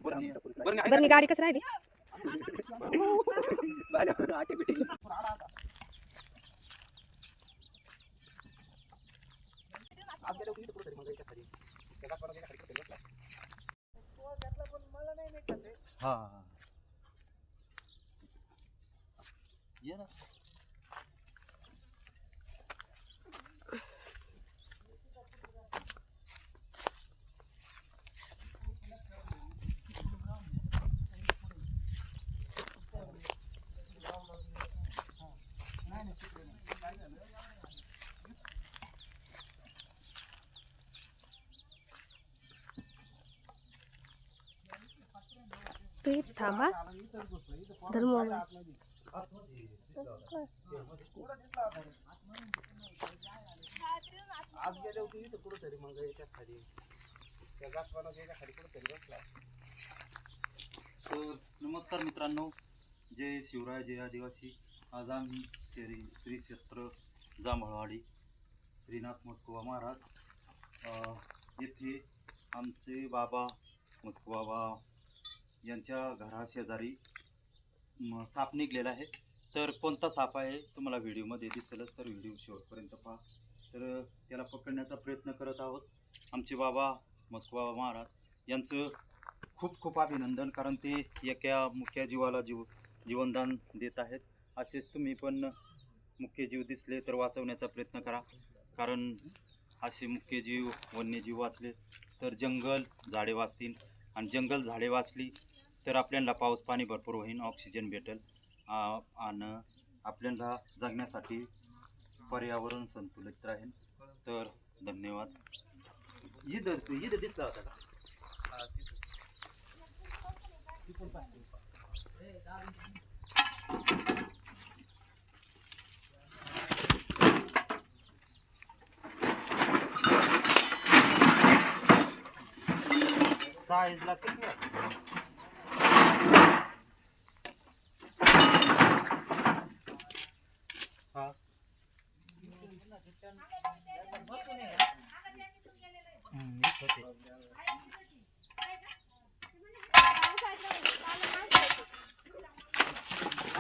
बरं गाडी कसं राहिली पीठ थांबा धर्म आज गेले होते इथं कुठंतरी मग याच्या खाली त्या गाछवानाच्या खाली कुठंतरी बसला. तर नमस्कार मित्रांनो, जय शिवराय जय आदिवासी. आज आम्ही श्री क्षेत्र जांभळवाडी श्रीनाथ मस्कोबा महाराज येथे आमचे बाबा मस्कोबा यांच्या घराशेजारी साप निघलेला आहे. तर कोणता साप आहे तुम्हाला व्हिडिओमध्ये दिसेलच, तर व्हिडिओ शेवटपर्यंत पहा. तर त्याला पकडण्याचा प्रयत्न करत आहोत. आमचे बाबा मस्कोबा महाराज यांचं खूप खूप अभिनंदन, कारण ते एका मुख्य जीवाला जीवनदान देत आहेत. असेच तुम्ही पण मुख्य जीव दिसले तर वाचवण्याचा प्रयत्न करा, कारण असे मुख्य जीव वन्यजीव वाचले तर जंगल झाडे वाचतील, आणि जंगल झाडे वाचली तर आपल्याला पाऊस पाणी भरपूर होईल, ऑक्सिजन भेटेल, आणि आपल्याला जगण्यासाठी पर्यावरण संतुलित राहील. तर धन्यवाद. इथं दिसला होता का? साईजला किती आहे?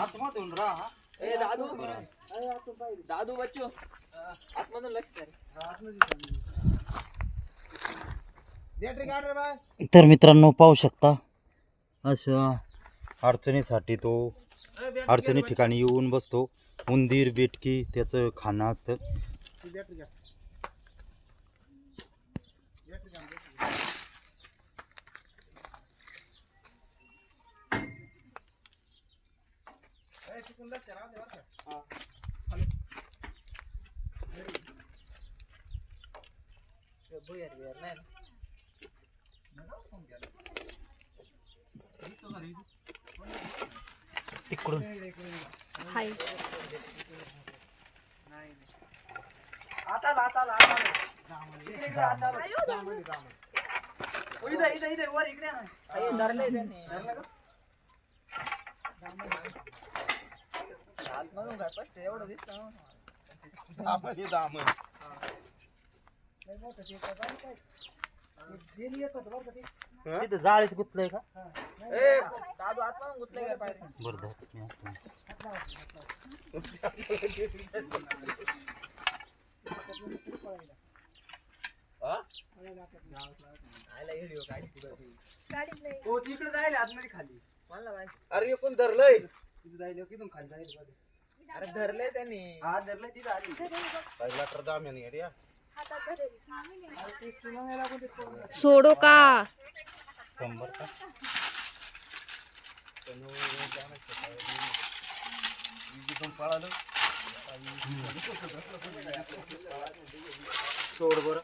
आतमधून राहा. दादू बच्चो आतमधून लक्ष कर. तर मित्रांनो पाहू शकता, अशा अडचणीसाठी तो अडचणी ठिकाणी येऊन बसतो. उंदीर बेटकी त्याचं खाणं असतं. तिकडून वर इकडे धरले त्यांनी. आतमधून काय स्पष्ट एवढं दिसतं. तिथं जाळीत गुतलंय का? दादू आतमधून गुतलंय का पायरी? बरं तो तिकडे जायला आतमध्ये खाली. अरे कोण धरलंय? तिथे जायला किती खाली जायला. अरे धरलंय त्यांनी. हा धरलंय तिथे आली. पहिला तर दाम्याने येड्या. सोडो का कंबर का? सोड बरं.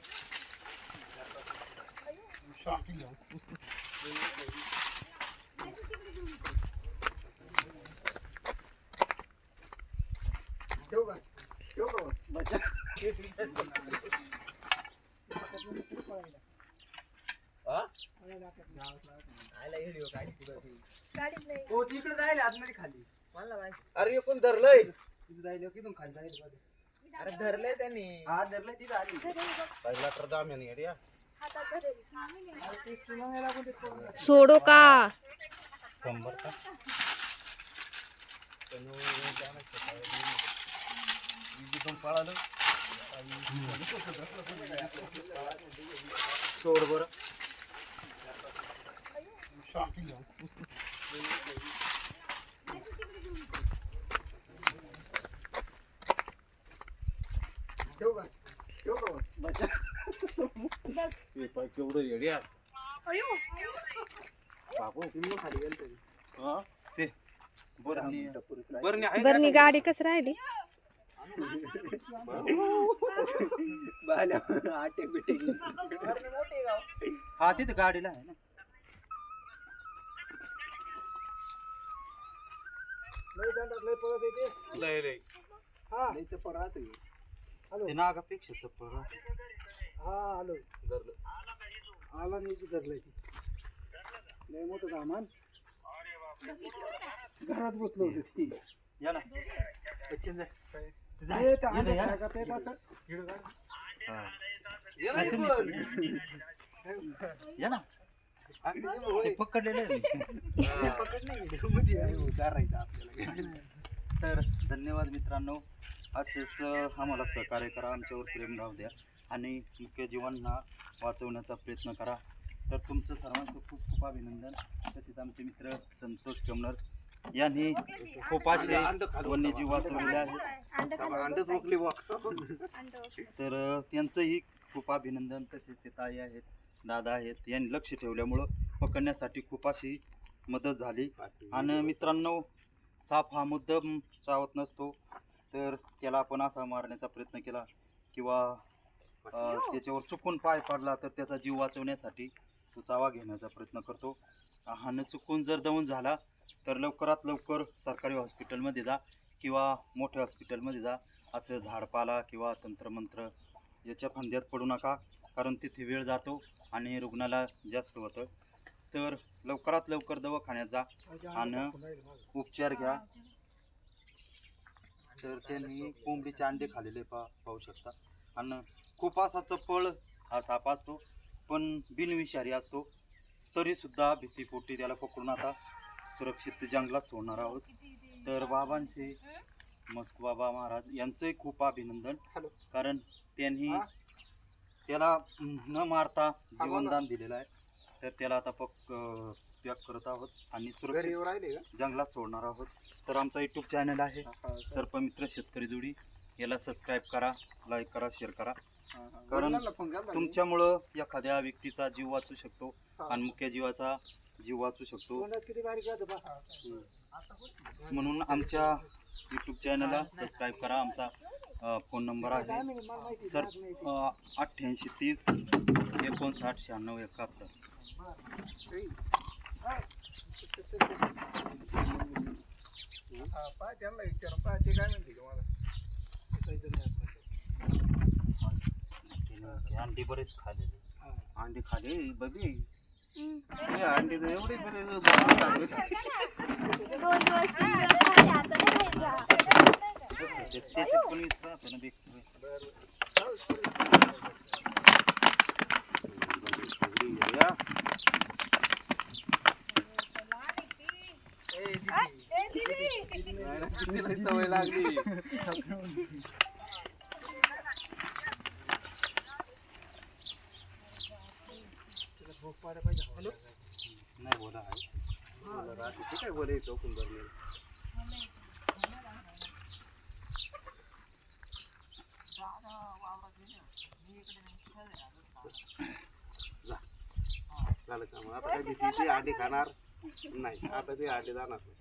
ठेव का? हो तिकडे जायला आतमध्ये खाली अरे हे कोण धरलंय तिथे जायला किती खाली जायला अरे धरलंय त्यांनी हा धरलंय तिथे आली पहिला तर दाम्याने येड्या सोडो का शंभर का पळालं सोड बरं केवढं येड्या बाबू खाली गेलं ते बरं बरणी गाडी कस राहिली आटे बिटे हा तिथे गाडीला आहे ना ते नागापेक्षा चप्पल आला नाही धरलंय लय मोठं सामान घरात बसलो होतो ती या ना या ना ते पकडलेलं आहे. तर धन्यवाद मित्रांनो असेच आम्हाला सहकार्य करा आमच्यावर प्रेम राहू द्या आणि मुख्य जीवांना वाचवण्याचा प्रयत्न करा तर तुमचं सर्वांचं खूप खूप अभिनंदन तसेच आमचे मित्र संतोष कमनर यांनी खूप असे वन्यजीव वाचवलेले आहेत तर त्यांचंही खूप अभिनंदन तसेच ते ताई आहेत दादा आहेत यांनी लक्ष ठेवल्यामुळं पकडण्यासाठी खूप अशी मदत झाली आणि मित्रांनो साप हा मुद्दाम चावत नसतो तर त्याला आपण असा मारण्याचा प्रयत्न केला किंवा त्याच्यावर चुकून पाय पडला तर त्याचा जीव वाचवण्यासाठी तो चावा घेण्याचा प्रयत्न करतो आणि चुकून जर दवून झाला तर लवकरात लवकर सरकारी हॉस्पिटलमध्ये जा किंवा मोठ्या हॉस्पिटलमध्ये जा असं झाडपाला किंवा तंत्रमंत्र याच्या फंद्यात पडू नका कारण तिथे वेळ जातो आणि रुग्णाला जास्त होतं तर लवकरात लवकर दवाखान्यात जा आणि उपचार घ्या तर त्यांनी कोंबडीचे अंडे खाल्लेले पाहू शकता आणि खूप असा चप्पळ हा साप असतो पण बिनविषारी असतो तरीसुद्धा भीतीपोटी त्याला पकडून आता सुरक्षित जंगलात सोडणार आहोत तर बाबांचे मस्को बाबा महाराज यांचंही खूप अभिनंदन कारण त्यांनी त्याला न मारता जीवनदान दिलेलं आहे तर त्याला आता पॅक करत आहोत आणि सुरक्षित जंगलात सोडणार आहोत तर आमचा यूट्यूब चॅनल आहे सर्पमित्र शेतकरी जोडी याला सबस्क्राईब करा लाईक करा शेअर करा कारण तुमच्यामुळं एखाद्या व्यक्तीचा जीव वाचू शकतो आणि मुख्य जीवाचा जीव वाचू शकतो म्हणून आमच्या यूट्यूब चॅनलला सबस्क्राईब करा आमचा फोन नंबर आहे 8830 59 96 71 त्यांना विचारून पहा ते काय म्हणते तुम्हाला अंडी बरेच खाल्लेले अंडी खाले बबी अंडी तर एवढे बरेच त्याच्यात पण वीस राहतो ना तिला सवय लागली नाही बोला काय बोलायचं चौकून भरले झालं का मग आता काय भीती ते अंडे खाणार नाही आता ते अंडे जाणार नाही.